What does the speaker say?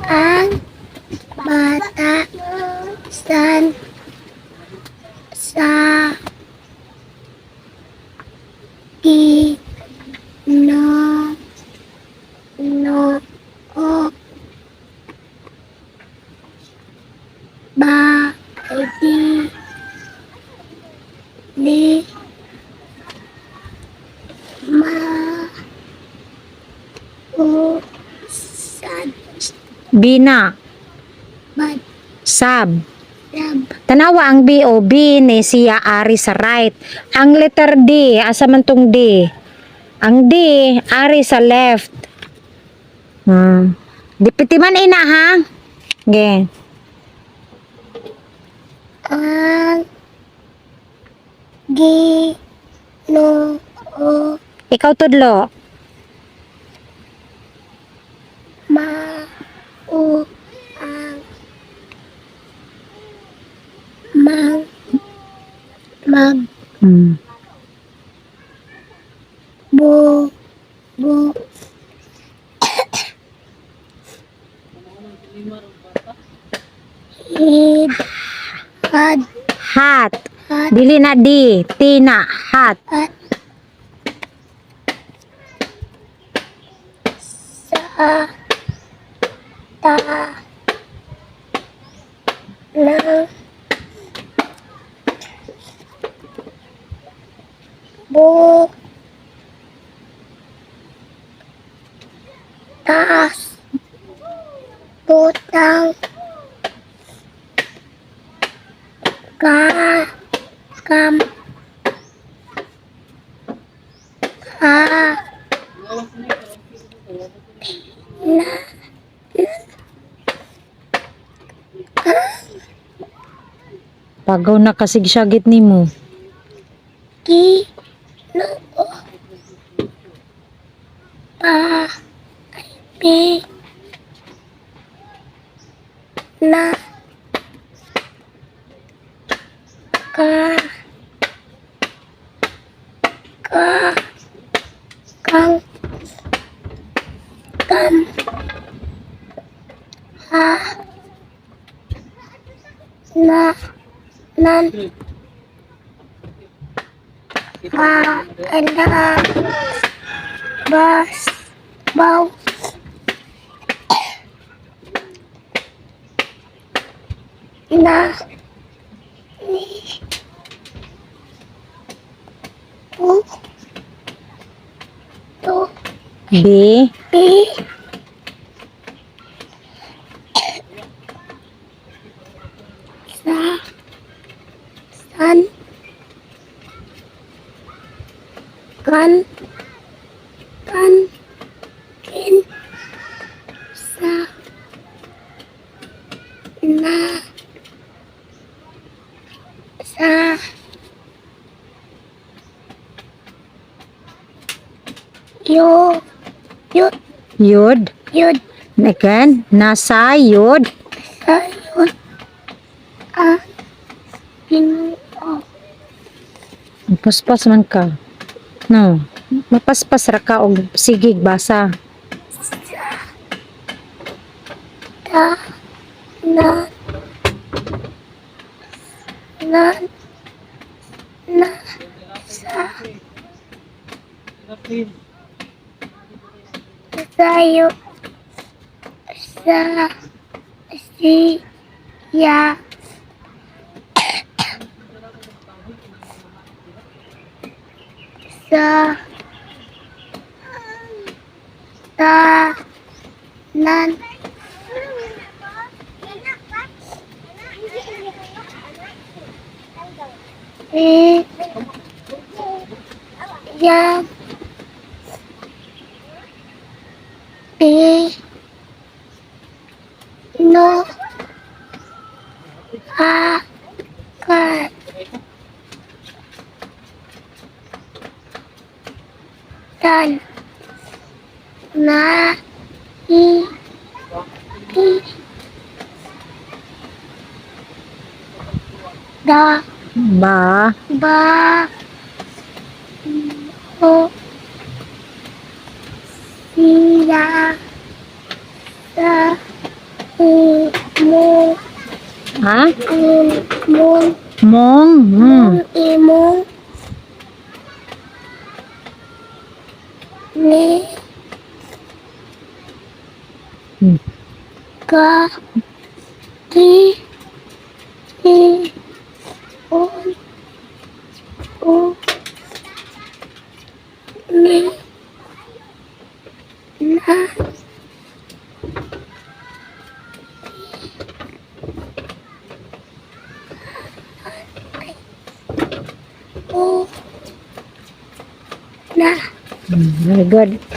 ang bata san sa Ginoo ba di mausan Bina. bad Sab. sab Tanawa ang B o B ni siya ari sa right. Ang letter D, asa man tong D? Ang D, ari sa left. Dipiti man ina ha? Okay. ang Ginoo Ikaw tudlo. mau ang mag bu hid had Hat. had Dili na D. Tina. Hat. at sa ta ng bu taas butang ka kam ha na Pagaw na kasigsyagit ni mo. Ginoo pa pi na ka kang kam ha na nan ha ala bas baw na ni pu to B. pi sa san kan kin sa na sa yo yud Yod. yud Again. Nasa yod. sa yud ang Ginoo Paspas man ka. No. Mapaspas ra ka og sigig basa. ta na na na sa sayo sa siya sa tanan yan no akat tan na i da Ba. ba o siya sa Ha? Mong. Mong. Imong. Ni. Hmm. Ka. Ki. I. On. O. Ni. Na. O. Na. Very good.